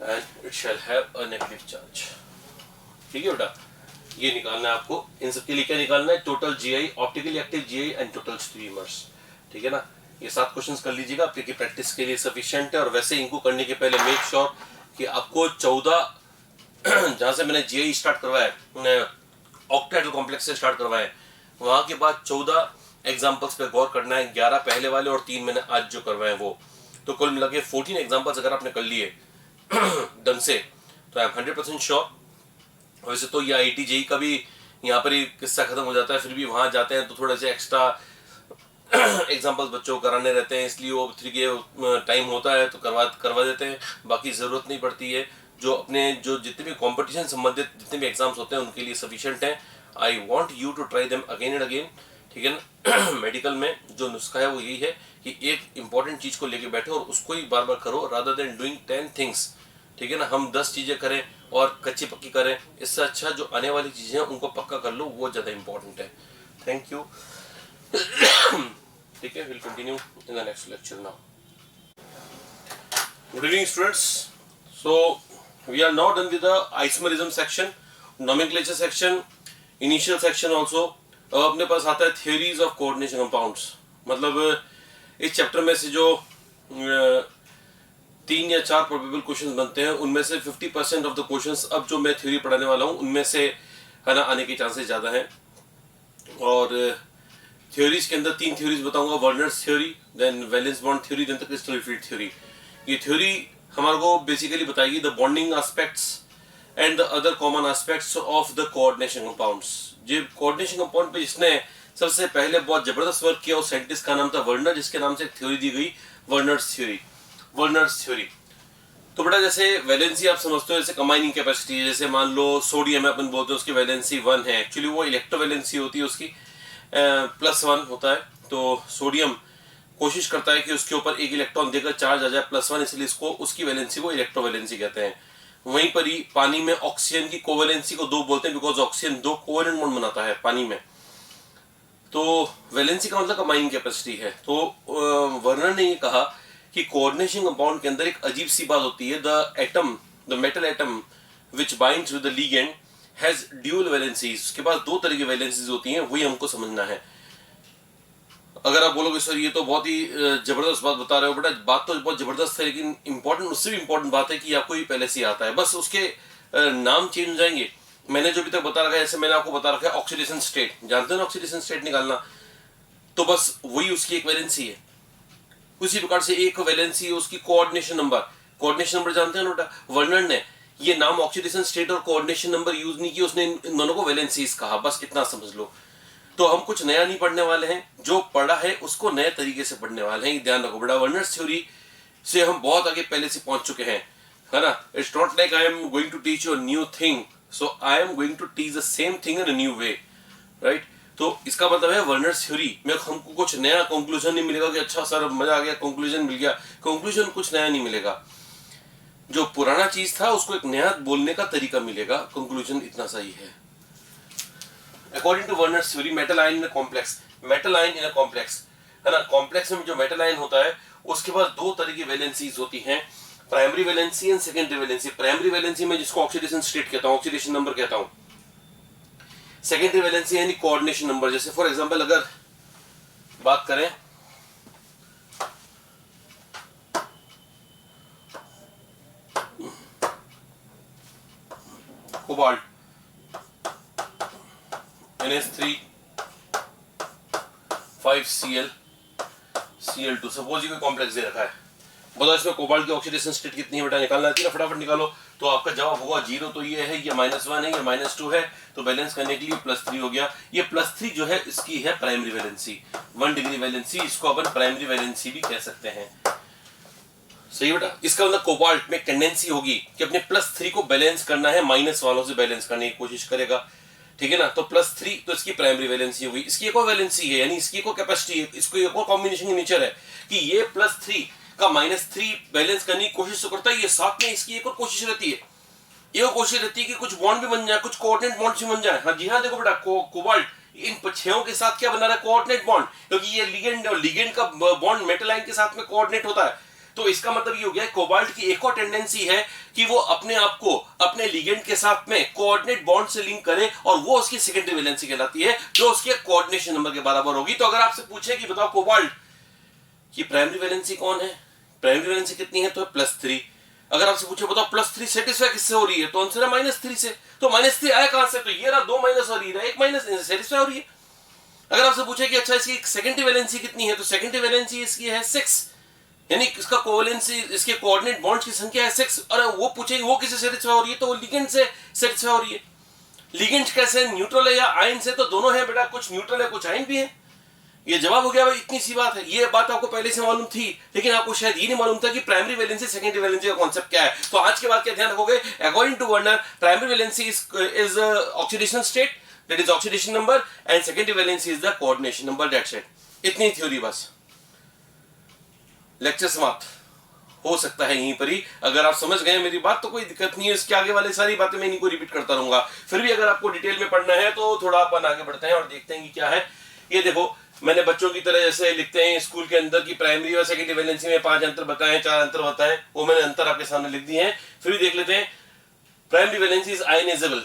And it shall have a negative charge. ठीक है बेटा, ये निकालना है आपको। इन सब के लिए क्या निकालना है? Total GI, optically active GI and total streamers. ठीक है ना, ये 7 क्वेश्चंस कर लीजिएगा, आपके प्रैक्टिस के लिए सफिशिएंट है। और वैसे इनको करने के पहले मेक श्योर कि आपको 14 जहां से मैंने जीआई स्टार्ट करवाया, ऑक्टेहेड्रल कॉम्प्लेक्स से स्टार्ट करवाया, वहां के बाद 14 एग्जाम्पल्स पे गौर करना है। 11 पहले वाले और 3 मैंने आज जो करवाए वो, तो कुल मिला के 14 एग्जाम्पल्स अगर आपने कर लिए ढंग से, तो आई एम 100% श्योर। वैसे तो ये IIT JEE का भी यहाँ पर ही किस्सा खत्म हो जाता है, फिर भी वहां जाते हैं तो थोड़े से एक्स्ट्रा एग्जाम्पल्स बच्चों को कराने रहते हैं, इसलिए वो 3 के टाइम होता है तो करवा देते हैं, बाकी ज़रूरत नहीं पड़ती है। जो अपने जो जितने भी कंपटीशन संबंधित जितने भी एग्जाम्स होते हैं उनके लिए सफिशिएंट हैं। I want you to try them again and again. ठीक है ना, मेडिकल में जो नुस्खा है वो यही है कि एक इंपॉर्टेंट चीज़ को लेके बैठो और उसको ही बार बार करो, रादर देन डूइंग 10 थिंग्स। ठीक है ना, हम 10 चीज़ें करें और कच्ची पक्की करें, इससे अच्छा जो आने वाली चीज़ें हैं उनको पक्का कर लो, वो ज़्यादा इंपॉर्टेंट है। Thank you. ठीक है, will continue in the next lecture now. Good evening students. So we are now done with the isomerism section, nomenclature section, initial section also. अब अपने पास आता है थियोरीज ऑफ कोऑर्डिनेशन कंपाउंड्स। मतलब इस chapter में से जो 3 या 4 प्रोबेबल क्वेश्चंस बनते हैं, उनमें से 50% ऑफ द क्वेश्चंस अब जो मैं थ्योरी पढ़ाने वाला हूँ उनमें से है ना आने के चांसेस ज़्यादा हैं। और थ्योरीज के अंदर 3 थ्योरीज बताऊंगा, Werner's theory, then valence bond theory, then the crystal field theory. ये थ्योरी हमारे को बेसिकली बताएगी the bonding aspects and the other common aspects of the coordination compounds. जो कोऑर्डिनेशन कंपाउंड पे जिसने सबसे पहले बहुत जबरदस्त वर्क किया उस साइंटिस्ट का नाम था वर्नर, जिसके नाम से एक थ्योरी दी गई वर्नर्स थ्योरी। तो बेटा जैसे वैलेंसी आप समझते हो, जैसे कंबाइनिंग कैपेसिटी है, जैसे मान लो सोडियम है, अपन बोलते हैं उसकी वैलेंसी 1 है, एक्चुअली वो इलेक्ट्रोवैलेंसी होती है उसकी +1 होता है। तो सोडियम कोशिश करता है कि उसके ऊपर एक इलेक्ट्रॉन देकर चार्ज आ जाए +1, इसलिए इसको उसकी वैलेंसी को इलेक्ट्रोवैलेंसी कहते हैं। वहीं पर ही पानी में ऑक्सीजन की कोवैलेंसी को 2 बोलते हैं, बिकॉज ऑक्सीजन 2 कोवैलेंट बॉन्ड बनाता है पानी में। तो वैलेंसी का मतलब कंबाइनिंग कैपेसिटी है। तो वर्नर ने ये कहा कि कोऑर्डिनेशन कंपाउंड के अंदर एक अजीब सी बात होती है, the metal atom which binds with the ligand has dual valencies. उसके पास 2 तरह की वैलेंसीज होती हैं, वही हमको समझना है। अगर आप बोलोगे सर ये तो बहुत ही जबरदस्त बात बता रहे हो, बेटा बात तो बहुत जबरदस्त है, लेकिन इंपॉर्टेंट उससे भी इंपॉर्टेंट बात है कि आपको ये पहले से आता है, बस उसके नाम चेंज हो जाएंगे। मैंने जो अभी तक बता रखा है, जैसे मैंने आपको बता रखा है ऑक्सीडेशन स्टेट, जानते हो ना ऑक्सीडेशन स्टेट निकालना, तो बस वही उसकी एक वैलेंसी है। उसी प्रकार से एक वैलेंसी है उसकी कोऑर्डिनेशन नंबर जानते हैं ना बेटा। वर्नर ने ये नाम ऑक्सीडेशन स्टेट और कोऑर्डिनेशन नंबर यूज नहीं किया, उसने इन दोनों को वैलेंसीज कहा, बस इतना समझ लो। तो हम कुछ नया नहीं पढ़ने वाले हैं, जो पढ़ा है उसको नए तरीके से पढ़ने वाले हैं, ध्यान रखो बेटा। वर्नर्स थ्योरी से हम बहुत आगे पहले से पहुंच चुके हैं, है ना। It's not like I am going to teach you a new thing so I am going to teach the same thing in a new way, right. तो इसका मतलब है वर्नर्स थ्योरी में हमको कुछ नया कंक्लूजन नहीं मिलेगा कि अच्छा सर मजा आ गया, कंक्लूजन मिल गया। कंक्लूजन कुछ नया नहीं मिलेगा, जो पुराना चीज था उसको एक नया बोलने का तरीका मिलेगा, कंक्लूजन इतना सही है। According to Werner's theory, metal ion in a complex, metal ion in a complex, है ना, कॉम्प्लेक्स में जो मेटल आयन होता है उसके पास दो तरह की वैलेंसीज होती हैं, primary valency and secondary valency. Primary valency में जिसको ऑक्सीडेशन स्टेट कहता हूं, ऑक्सीडेशन नंबर कहता हूं। सेकेंडरी वैलेंसी यानी कोऑर्डिनेशन नंबर। जैसे फॉर एग्जांपल अगर बात करें cobalt NH3 5Cl Cl2, suppose ये कोई कॉम्प्लेक्स दे रखा है, बताओ इसमें कोबाल्ट की ऑक्सीडेशन स्टेट कितनी है बेटा, निकालना आती है ना, फटाफट निकालो। तो आपका जवाब होगा 0, तो ये है, ये -1 है, ये -2 है, तो बैलेंस करने के लिए +3 हो गया। ये +3 जो है इसकी है प्राइमरी वैलेंसी, 1 डिग्री वैलेंसी, इसको अपन प्राइमरी वैलेंसी भी कह सकते हैं। सही बेटा। इसका मतलब कोबाल्ट में टेंडेंसी होगी कि अपने +3 को बैलेंस करना है, माइनस वालों से बैलेंस करने की कोशिश करेगा, ठीक है ना। तो +3 तो इसकी प्राइमरी वैलेंसी होगी। इसकी एक और वैलेंसी है, यानी इसकी एक और कैपेसिटी है, इसको एक और कॉम्बिनेशन की नेचर है कि ये +3 का -3 बैलेंस करने की कोशिश तो करता है, ये साथ में इसकी एक और कोशिश रहती है, ये कोशिश रहती है कि कुछ बॉन्ड भी बन जाए, कुछ कोऑर्डिनेट बॉन्ड भी बन जाए। हाँ जी हाँ, देखो बेटा कोबाल्ट इन छयों के साथ क्या बना रहा है, कोऑर्डिनेट बॉन्ड, क्योंकि ये लिगेंड और लिगेंड का बॉन्ड मेटल आयन के साथ में कोऑर्डिनेट होता है। तो इसका मतलब ये हो गया कोबाल्ट की एक और टेंडेंसी है कि वो अपने आप को अपने लिगेंड के साथ में कोऑर्डिनेट बॉन्ड से लिंक करे, और वो उसकी सेकेंडरी वैलेंसी कहलाती है, जो उसके कोऑर्डिनेशन नंबर के बराबर होगी। तो अगर आपसे पूछे कि बताओ कोबाल्ट की प्राइमरी वैलेंसी कौन है, प्राइमरी वैलेंसी कितनी है, तो +3। अगर आपसे पूछे बताओ +3 सेटिस्फाई किससे हो रही है, तो आंसर है -3 से। तो -3 आया कहां से, तो ये रहा 2 माइनस और ये रहा 1 माइनस, सेटिस्फाई हो रही है। अगर आपसे पूछे कि अच्छा इसकी सेकेंडरी वैलेंसी कितनी है, तो सेकेंडरी वैलेंसी इसकी है 6, यानी इसका कोवेलेंसी, इसके कोऑर्डिनेट बॉन्ड्स की संख्या है 6। और वो पूछे वो किससे सेटिस्फाई हो रही है, तो वो लिगेंड से सेटिस्फाई हो रही है। लिगेंड कैसे, न्यूट्रल है या आयन से, तो दोनों है बेटा, कुछ न्यूट्रल है कुछ आयन भी है। ये जवाब हो गया भाई, इतनी सी बात है। ये बात आपको पहले से मालूम थी, लेकिन आपको शायद ये नहीं मालूम था कि प्राइमरी वैलेंसी सेकेंडरी वैलेंसी का कॉन्सेप्ट क्या है। तो आज के बाद क्या ध्यान रखोगे, according to Werner primary valency is oxidation state, that is oxidation number, and secondary valency is the coordination number, that's it. इतनी थ्योरी बस, लेक्चर समाप्त हो सकता है यहीं पर ही। अगर आप समझ गए मेरी बात तो कोई दिक्कत नहीं है, इसके आगे वाले सारी बातें मैं इन्हीं को रिपीट करता रहूंगा। फिर भी अगर आपको डिटेल में पढ़ना है तो थोड़ा अपन आगे बढ़ते हैं और देखते हैं कि क्या है। ये देखो, मैंने बच्चों की तरह जैसे लिखते हैं स्कूल के अंदर की प्राइमरी और सेकेंडरी वैलेंसी में 5 अंतर बताएं, 4 अंतर बताएं, वो मैंने अंतर आपके सामने लिख दिए हैं। फिर भी देख लेते हैं। प्राइमरी वैलेंसी इज आयनाइजेबल,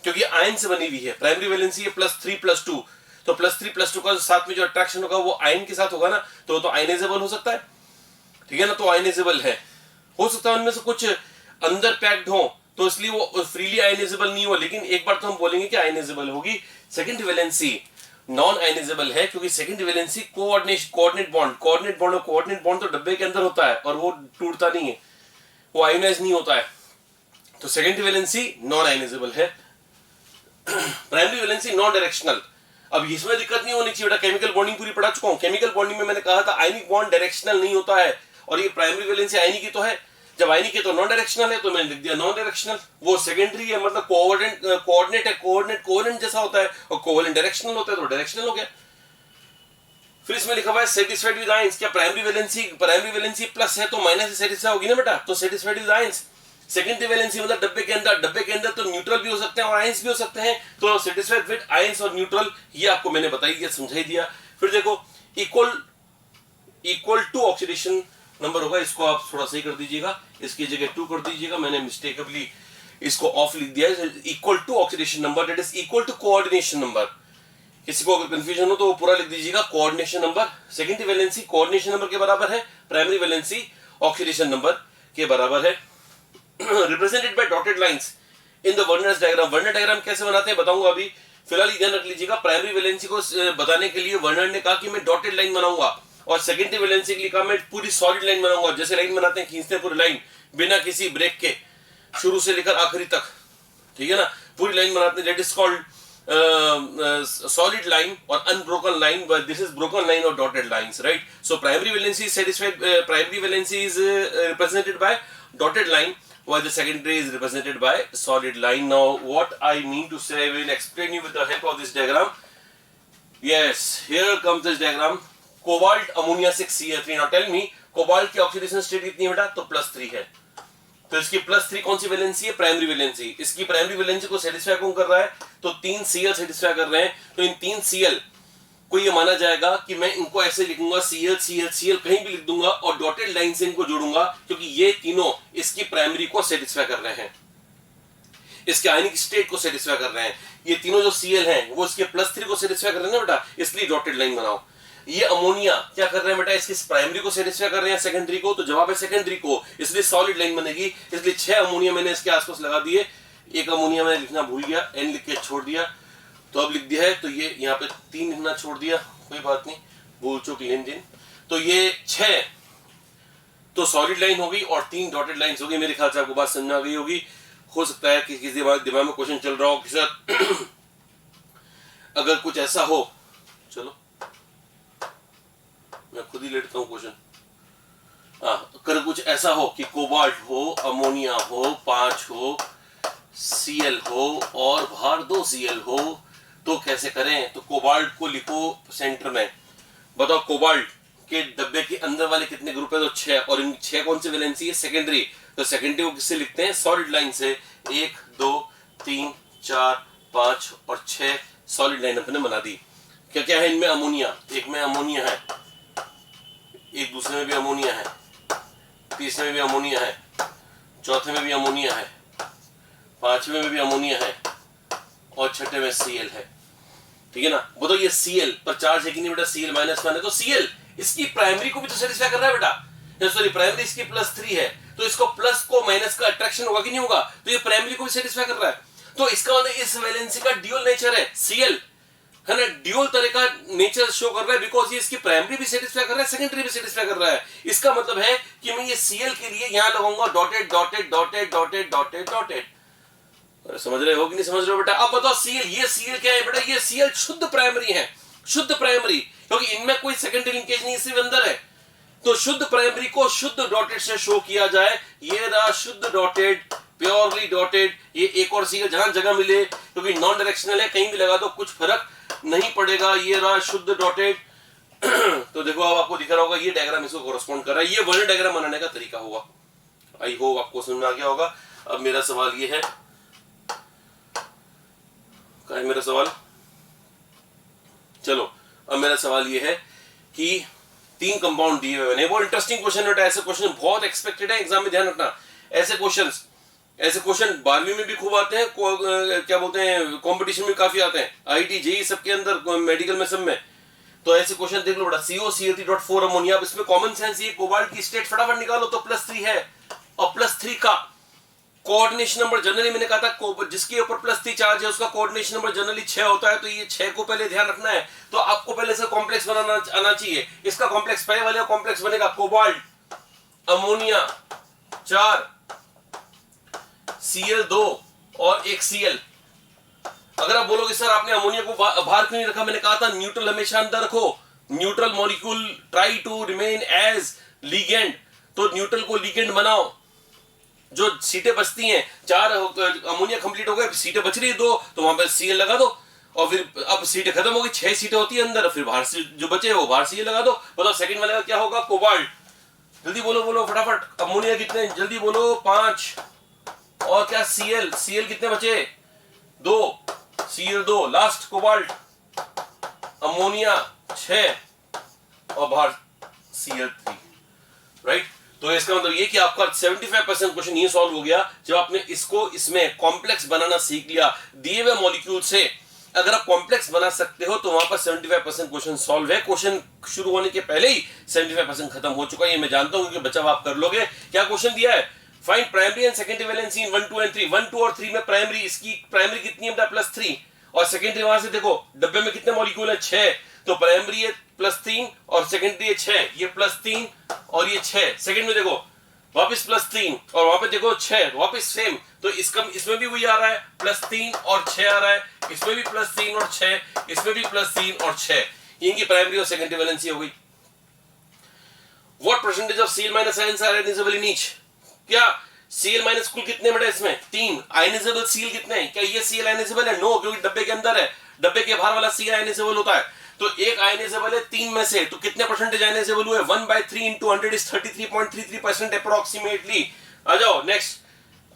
क्योंकि आयन से बनी हुई है। प्राइमरी वैलेंसी है +3 +2, तो +3 +2 का साथ में जो अट्रैक्शन होगा वो आयन के साथ होगा ना, तो आयनाइजेबल हो सकता है, ठीक है ना। तो आयनाइजेबल है, हो सकता है उनमें से कुछ अंदर पैक्ड हो, तो इसलिए वो फ्रीली आयनाइजेबल नहीं हो, लेकिन एक बार तो हम बोलेंगे कि आयनाइजेबल होगी। सेकेंडरी वैलेंसी नॉन आयनाइजेबल है, क्योंकि सेकेंडरी वैलेंसी कोऑर्डिनेट बॉन्ड तो डब्बे के अंदर होता है और वो टूटता नहीं है, वो आयोनाइज नहीं होता है, तो सेकेंडरी वैलेंसी नॉन आयनाइजेबल है। Primary valency non directional. अब इसमें दिक्कत नहीं होनी चाहिए बेटा, केमिकल बॉन्डिंग पूरी पढ़ा चुका हूं। केमिकल बॉन्डिंग में मैंने कहा था आयनिक बॉन्ड डायरेक्शनल नहीं होता है, और ये प्राइमरी वैलेंसी आयनिक की तो है। जब आयनिक है तो नॉन डायरेक्शनल है, तो मैंने लिख दिया नॉन डायरेक्शनल। वो सेकेंडरी है, मतलब कोऑर्डिनेट है, कोऑर्डिनेट जैसा होता है, और कोवेलेंट डायरेक्शनल होता है, तो डायरेक्शनल हो गया। फिर इसमें लिखा हुआ है सेटिस्फाइड विद आयंस। क्या प्राइमरी वैलेंसी प्लस है तो माइनस से सेटिस्फाई होगी ना बेटा, तो satisfied with ions. Secondary valency मतलब डब्बे के अंदर तो न्यूट्रल भी हो सकते हैं और आयंस भी हो सकते हैं, तो सेटिस्फाइड विद आयंस और न्यूट्रल, ये आपको मैंने बताई दिया, समझाई दिया। फिर देखो इक्वल टू ऑक्सीडेशन नंबर होगा, इसको आप थोड़ा सही कर दीजिएगा, इसकी जगह 2 कर दीजिएगा, मैंने मिस्टेकली इसको ऑफ लिख दिया है। Equal to oxidation number that is equal to coordination number. किसी को अगर कंफ्यूजन हो तो वो पूरा लिख दीजिएगा, coordination number. Secondary valency coordination number के बराबर है, प्राइमरी वैलेंसी ऑक्सीडेशन नंबर के बराबर है। Represented by dotted lines in the Werner's diagram. Werner diagram कैसे बनाते हैं बताऊंगा, अभी फिलहाल ध्यान रख लीजिएगा। प्राइमरी वैलेंसी को बताने के लिए वर्नर ने कहा कि मैं डॉटेड लाइन बनाऊंगा, और सेकेंडरी वैलेंसी के लिए कहा मैं पूरी सॉलिड लाइन बनाऊंगा, जैसे लाइन बनाते हैं, खींचते हैं पूरी लाइन बिना किसी ब्रेक के, शुरू से लेकर आखिरी तक, ठीक है ना, पूरी लाइन बनाते हैं। That is called solid line or unbroken line, but this is broken line or dotted lines, right? So primary valency is satisfied, primary valency is represented by dotted line, while the secondary is represented by solid line. Now what I mean to say, I will explain you with the help of this diagram. Yes, here comes this diagram. Cobalt ammonia 6Cl3. Now tell me, cobalt की oxidation state कितनी है बेटा? तो +3 है। तो इसकी +3 कौन सी valency है? Primary valency. इसकी प्राइमरी वैलेंसी को सेटिस्फाई कौन कर रहा है? तो 3 Cl सेटिस्फाई कर रहे हैं। तो इन 3 Cl को ये माना जाएगा कि मैं इनको ऐसे लिखूंगा, Cl Cl Cl कहीं भी लिख दूंगा और डॉटेड लाइन से इनको जोड़ूंगा, क्योंकि ये तीनों इसकी प्राइमरी को सेटिस्फाई कर रहे हैं, इसके आयनिक स्टेट को सेटिस्फाई कर रहे हैं। ये तीनों जो Cl हैं वो इसके +3 को सेटिस्फाई कर रहे हैं ना बेटा, इसलिए डॉटेड लाइन बनाओ। ये अमोनिया क्या कर रहे हैं बेटा? इसकी प्राइमरी को सेटिस्फाई कर रहे हैं, सेकेंडरी को, तो जवाब है सेकेंडरी को, इसलिए सॉलिड लाइन बनेगी। इसलिए 6 अमोनिया मैंने इसके आसपास लगा दिए। एक अमोनिया मैंने लिखना भूल गया, N लिख के छोड़ दिया, तो अब लिख दिया है। तो ये यहाँ पे 3 लिखना छोड़ दिया, कोई बात नहीं, भूल चूक लेन देन। तो ये 6 तो सॉलिड लाइन होगी और 3 डॉटेड लाइंस होगी। मेरे ख्याल से आपको बात समझ आ गई होगी। हो सकता है कि किसी दिमाग में क्वेश्चन चल रहा हो कि सर अगर कुछ ऐसा हो, चलो मैं खुद ही लेता हूं क्वेश्चन। अगर कुछ ऐसा हो कि कोबाल्ट हो, अमोनिया हो, 5 हो, Cl हो और बाहर 2 Cl हो, तो कैसे करें? तो कोबाल्ट को लिखो सेंटर में। बताओ कोबाल्ट के डब्बे के अंदर वाले कितने ग्रुप है? तो 6, और इन 6 कौन सी वैलेंसी है? सेकेंडरी। तो सेकेंडरी को किससे लिखते हैं? सॉलिड लाइन से। 1 2 3 4 5 और 6 सॉलिड लाइन अपने बना दी। क्या क्या है इनमें? अमोनिया, एक में अमोनिया है, एक दूसरे में भी अमोनिया है, तीसरे में भी अमोनिया है, चौथे में भी अमोनिया है, 5वें में भी अमोनिया है और 6ठे में Cl है। ठीक है ना? वो तो ये Cl पर चार्ज है कि नहीं बेटा? Cl -1 है, तो Cl इसकी प्राइमरी को भी तो सेटिस्फाई कर रहा है बेटा। सॉरी, प्राइमरी इसकी +3 है, तो इसको प्लस को माइनस का अट्रैक्शन होगा कि नहीं होगा? तो ये प्राइमरी को भी सेटिस्फाई कर रहा है। तो इसका मतलब इस वैलेंसी का ड्यूअल नेचर है, Cl है ना, ड्यूअल तरह का नेचर शो कर रहा है, बिकॉज ये इसकी प्राइमरी भी सेटिस्फाई कर रहा है, सेकेंडरी भी सेटिस्फाई कर रहा है। इसका मतलब है कि मैं ये Cl के लिए यहां लगाऊंगा dotted dotted dotted dotted dotted dotted. समझ रहे हो कि नहीं समझ रहे हो बेटा? अब बताओ Cl, ये Cl क्या है बेटा? ये Cl शुद्ध प्राइमरी है, शुद्ध प्राइमरी, क्योंकि इनमें कोई सेकेंडरी लिंकेज नहीं, सिर्फ अंदर है। तो शुद्ध प्राइमरी को शुद्ध डॉटेड से शो किया जाए। ये रहा शुद्ध डॉटेड, प्योरली डॉटेड। ये एक और Cl जहां जगह मिले, क्योंकि नॉन डायरेक्शनल है, कहीं भी लगा दो कुछ फर्क नहीं पड़ेगा। ये रहा शुद्ध डॉटेड। तो देखो अब आपको दिख रहा होगा ये डायग्राम इसको कोरस्पॉन्ड कर रहा है। ये वर्णन डायग्राम बनाने का तरीका होगा। आई होप आपको समझ में आ गया होगा। अब मेरा सवाल ये है, क्या है मेरा सवाल? चलो अब मेरा सवाल ये है कि 3 कंपाउंड दिए हुए मैंने, वो इंटरेस्टिंग क्वेश्चन है। ऐसे क्वेश्चन बहुत एक्सपेक्टेड है एग्जाम में, ध्यान रखना। ऐसे क्वेश्चन 12वीं में भी खूब आते हैं, क्या बोलते हैं, कंपटीशन में काफी आते हैं, IIT JEE सबके अंदर, मेडिकल में, सब में। तो ऐसे क्वेश्चन देख लो बेटा। COCl3.4 ammonia. अब इसमें कॉमन सेंस, ये कोबाल्ट की स्टेट फटाफट निकालो, तो +3 है, और +3 का कोऑर्डिनेशन नंबर जनरली मैंने कहा था जिसके ऊपर +3 चार्ज है उसका कोऑर्डिनेशन नंबर जनरली 6 होता है। तो ये 6 को पहले ध्यान रखना है। तो आपको पहले से कॉम्प्लेक्स बनाना आना चाहिए। इसका कॉम्प्लेक्स पहले वाले का कॉम्प्लेक्स बनेगा कोबाल्ट अमोनिया 4 Cl 2 और 1 Cl। अगर आप बोलोगे सर आपने अमोनिया को बाहर क्यों नहीं रखा? मैंने कहा था न्यूट्रल हमेशा अंदर रखो। Neutral molecule try to remain as ligand. तो न्यूट्रल को लिगेंड बनाओ। जो सीटें बचती हैं, 4 अमोनिया कंप्लीट हो गए, सीटें बच रही है 2, तो वहां पर Cl लगा दो। और फिर अब सीटें खत्म हो गई, 6 सीटें होती है अंदर, फिर बाहर से जो बचे वो बाहर Cl लगा दो। बताओ सेकंड वाले का क्या होगा? कोबाल्ट। जल्दी बोलो बोलो फटाफट। अमोनिया कितने? जल्दी बोलो। 5 और क्या? Cl कितने बचे? 2 Cl 2 लास्ट। कोबाल्ट अमोनिया 6 और बाहर Cl 3। राइट? तो इसका मतलब ये कि आपका 75% क्वेश्चन ये सॉल्व हो गया जब आपने इसको इसमें कॉम्प्लेक्स बनाना सीख लिया। दिए हुए मॉलिक्यूल से अगर आप कॉम्प्लेक्स बना सकते हो तो वहां पर 75% क्वेश्चन सॉल्व है। क्वेश्चन शुरू होने के पहले ही 75% खत्म हो चुका है, ये मैं जानता हूं, क्योंकि बचाव आप कर लोगे। क्या क्वेश्चन दिया है? Find primary and secondary valency in 1 2 and 3। 1 2 और 3 में प्राइमरी, इसकी प्राइमरी कितनी है? +3। और सेकेंडरी वहां से देखो डब्बे में कितने मॉलिक्यूल है? 6। तो प्राइमरी है +3 और सेकेंडरी है 6। ये +3 और ये 6। सेकेंड में देखो वापस +3 और वहां पे देखो 6, वापस सेम। तो इसमें भी वही आ रहा है, +3 और 6 आ रहा है। इसमें भी +3 और 6, इसमें भी +3 और 6। इनकी प्राइमरी और सेकेंडरी वैलेंसी हो गई। What percentage of Cl- ions are admissible in each? क्या Cl माइनस कुल कितने बेटा इसमें 3। आयनाइजेबल Cl कितने हैं? क्या ये Cl आयनाइजेबल है? नो, क्योंकि डब्बे के अंदर है, डब्बे के बाहर वाला Cl आयनाइजेबल होता है। तो एक आयनाइजेबल है 3 में से, तो कितने परसेंटेज आयनाइजेबल हुए? 1/3 इंटू 100 इज 33.33% अप्रोक्सीमेटली। आ जाओ नेक्स्ट।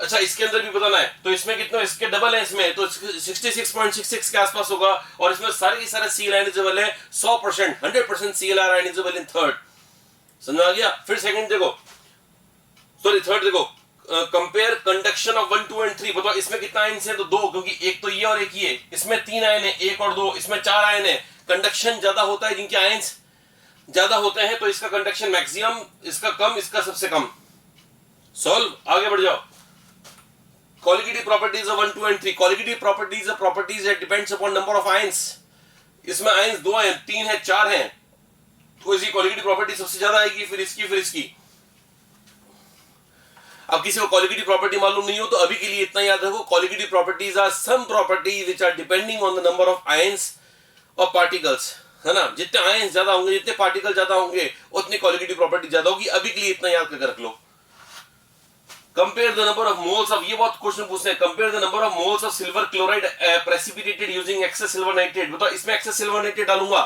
अच्छा इसके अंदर भी बताना है, तो इसमें कितना, इसके डबल है इसमें, तो 66.66 के आसपास होगा। और इसमें सारे के सारे Cl आयनाइजेबल है 100%, 100% Cl are ionizable in third. समझ आ गया? फिर सेकंड देखो, सॉरी थर्ड देखो, कंपेयर कंडक्शन ऑफ 1, 2 एंड 3। बताओ इसमें कितना आयन्स है? तो 2, क्योंकि एक तो ये और एक ये। इसमें 3 आयन है, 1 और 2, इसमें 4 आयन है। कंडक्शन ज्यादा होता है जिनके आयन्स ज्यादा होते हैं, तो इसका कंडक्शन मैक्सिमम, इसका कम, इसका सबसे कम। सॉल्व, आगे बढ़ जाओ। Colligative properties of 1, 2 and 3. Colligative properties are properties that depends upon number of ions. इसमें आयन्स 2 हैं, 3 हैं, 4 हैं, तो इसकी colligative property सबसे ज्यादा आएगी, फिर इसकी। अब किसी को colligative property मालूम नहीं हो तो अभी के लिए इतना याद रखो, colligative properties are some properties which are depending on the number of ions or particles, है ना? जितने आयन्स ज्यादा होंगे, जितने पार्टिकल ज्यादा होंगे, उतनी colligative property ज्यादा होगी। अभी के लिए इतना याद करके रख लो। Compare the number of moles of, ये बहुत क्वेश्चन पूछते हैं, compare the number of moles of silver chloride precipitated using excess silver nitrate. बताओ इसमें एक्सेस सिल्वर नाइट्रेट डालूंगा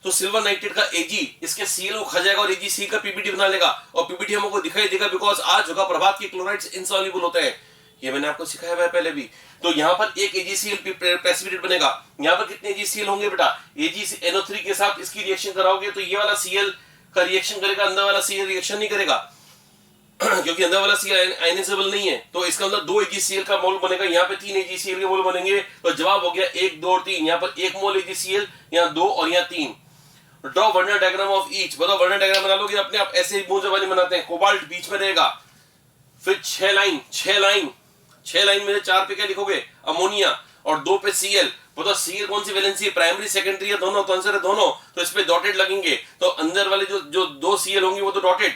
तो सिल्वर नाइट्रेट का Ag इसके Cl को खा जाएगा और AgCl का PBT बना लेगा, और PBT हमको दिखाई देगा बिकॉज आज होगा प्रभात के क्लोराइड्स इनसॉल्युबल होते हैं। ये मैंने आपको सिखाया हुआ है पहले भी। तो यहाँ पर एक AgCl प्रेसिपिटेट बनेगा। यहाँ पर कितने AgCl होंगे बेटा? AgNO3 के साथ इसकी रिएक्शन कराओगे तो ये वाला Cl का रिएक्शन करेगा, अंदर वाला Cl रिएक्शन नहीं करेगा क्योंकि अंदर वाला Cl आयनाइजेबल नहीं है। तो इसका मतलब 2 AgCl का मोल बनेगा, यहाँ पे 3 AgCl के मोल बनेंगे। तो जवाब हो गया 1, 2 और 3। यहाँ पर 1 मोल AgCl, यहाँ 2 और यहाँ 3। Draw Werner diagram of each. बताओ वर्नर डायग्राम बना लोगे अपने आप, ऐसे ही मूंछ जबानी बनाते हैं। कोबाल्ट बीच में रहेगा, फिर 6 लाइन में 4 पे क्या लिखोगे? अमोनिया, और 2 पे Cl। बताओ Cl कौन सी वैलेंसी है? प्राइमरी, सेकेंडरी या दोनों? तो आंसर है दोनों। तो इस पे डॉटेड लगेंगे, तो अंदर वाले जो 2 Cl होंगे वो तो डॉटेड,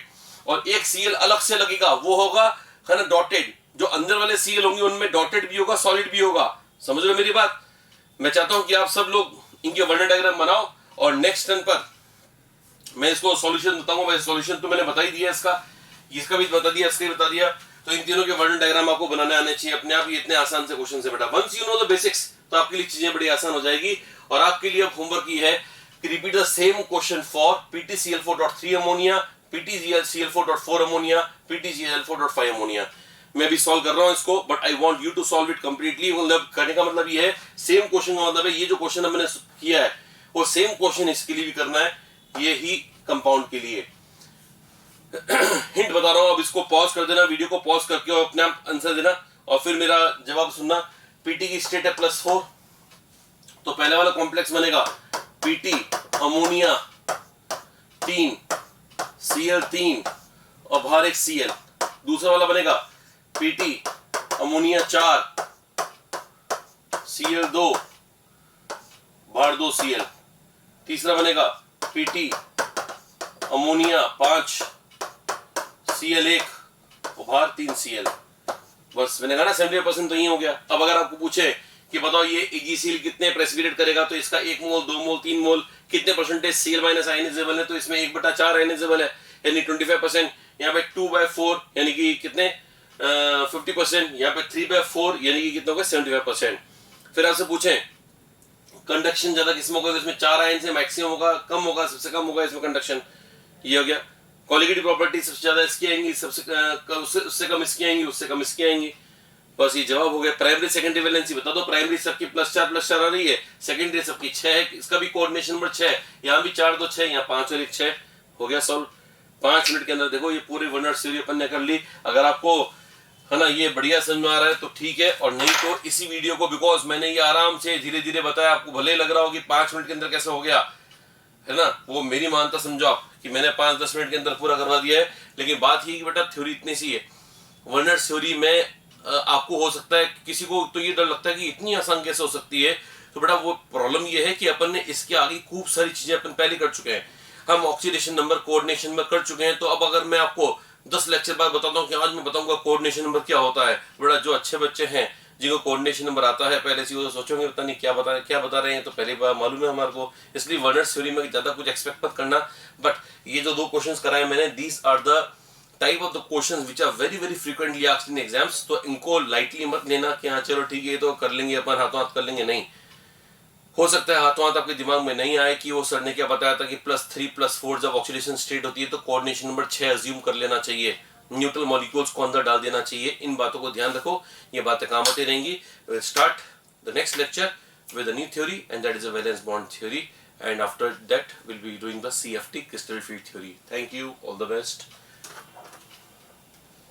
और एक Cl अलग से लगेगा, वो होगा है ना डॉटेड। जो अंदर वाले Cl होंगे उनमें डॉटेड भी होगा, सॉलिड भी होगा। समझ लो मेरी बात? मैं चाहता हूं कि आप सब लोग इनके वर्नर डायग्राम बनाओ, और नेक्स्ट टर्न पर मैं इसको सॉल्यूशन बताऊंगा। वैसे सॉल्यूशन तो मैंने बता ही दिया, इसका भी बता दिया, इसका भी बता दिया। तो इन तीनों के वर्नर डायग्राम आपको बनाने आने चाहिए अपने आप। ये इतने आसान से क्वेश्चन से बेटा, once you know the basics, तो आपके लिए चीजें बड़ी आसान हो जाएगी। और आपके लिए अब होमवर्क ये है कि repeat the same question for PtCl4.3 ammonia, PtCl4.4 ammonia, PtCl4.5 ammonia. मैं भी सॉल्व कर रहा हूं इसको, but I want you to solve it completely. मतलब करने का मतलब ये है, सेम क्वेश्चन का मतलब है ये जो क्वेश्चन मैंने किया है वो सेम क्वेश्चन इसके लिए भी करना है, ये ही कंपाउंड के लिए। हिंट बता रहा हूं, अब इसको पॉज कर देना, वीडियो को पॉज करके और अपने आप आंसर देना, और फिर मेरा जवाब सुनना। Pt की स्टेट है +4, तो पहले वाला कॉम्प्लेक्स बनेगा Pt अमोनिया 3 Cl 3 और बाहर एक Cl। दूसरा वाला बनेगा Pt अमोनिया 4 Cl 2 बाहर 2 Cl। तीसरा बनेगा Pt अमोनिया 5 Cl 1 और बाहर 3 Cl। बस मैंने कहा ना 70% तो ये हो गया। अब अगर आपको पूछे कि बताओ ये AgCl कितने प्रेसिपिटेट करेगा, तो इसका 1 मोल, 2 मोल, 3 मोल कितने परसेंटेज Cl माइनस आयनाइजेबल है, तो इसमें 1/4 आयनाइजेबल है, यानी 25%। यहाँ पे 2/4 यानी कि कितने 50%। यहाँ पे 3/4 यानी कि कितना होगा 75%। फिर आपसे पूछें कंडक्शन ज्यादा किसमें होगा, तो इसमें 4 आयन से मैक्सिमम होगा, कम होगा, सबसे कम होगा इसमें कंडक्शन। ये हो गया। कॉलिगेटिव प्रॉपर्टी सबसे ज्यादा इसकी आएंगी, उससे कम इसकी आएंगी, उससे कम इसकी आएंगी। बस ये जवाब हो गया। प्राइमरी सेकेंडरी वैलेंसी बता दो। प्राइमरी सबकी +4 आ रही है, सेकेंडरी सबकी 6 है, इसका भी कोऑर्डिनेशन नंबर 6 है। यहाँ भी 4 2 6, यहाँ 5 और 1 6 हो गया सॉल्व। 5 मिनट के अंदर देखो ये पूरी वर्नर थ्योरी अपन ने कर ली। अगर आपको है ना ये बढ़िया समझ में आ रहा है तो ठीक है, और नहीं तो इसी वीडियो को, बिकॉज मैंने ये आराम से धीरे धीरे बताया, आपको भले लग रहा हो कि 5 मिनट के अंदर कैसे हो गया, है ना, वो मेरी मानता समझो आप कि मैंने 5-10 मिनट के अंदर पूरा करवा दिया है। लेकिन बात ये कि बेटा थ्योरी इतनी सी है, वर्नर थ्योरी में आपको हो सकता है किसी को तो ये डर लगता है कि इतनी आसान कैसे हो सकती है। तो बेटा वो प्रॉब्लम ये है कि अपन ने इसके आगे खूब सारी चीजें अपन पहले कर चुके हैं। हम ऑक्सीडेशन नंबर कोऑर्डिनेशन में कर चुके हैं। तो अब अगर मैं आपको 10 लेक्चर बाद बताता हूँ कि आज मैं बताऊंगा कोऑर्डिनेशन नंबर क्या होता है, बेटा जो अच्छे बच्चे हैं जिनको कोऑर्डिनेशन नंबर आता है पहले से, वो सोचोगे पता नहीं क्या बता रहे हैं, तो पहले बार मालूम है हमारे को। इसलिए वर्नर थ्योरी में ज्यादा कुछ एक्सपेक्ट मत करना। बट ये जो 2 क्वेश्चंस कराए मैंने, these are the type of the questions which are very very frequently asked in exams, तो इनको लाइटली मत लेना कि हाँ चलो ठीक है तो कर लेंगे अपन, हाथों हाथ कर लेंगे। नहीं, हो सकता है हाथों हाथ आपके दिमाग में नहीं आए कि वो सर ने क्या बताया था कि +3+4 जब ऑक्सीडेशन स्टेट होती है तो कोऑर्डिनेशन नंबर 6 अज्यूम कर लेना चाहिए, न्यूट्रल मॉलिक्यूल्स को अंदर डाल देना चाहिए। इन बातों को ध्यान रखो, ये बातें काम आती रहेंगी। Start the next lecture with a new theory, and that is a valence bond theory, and after that we'll be doing the CFT, crystal field theory. Thank you, all the best.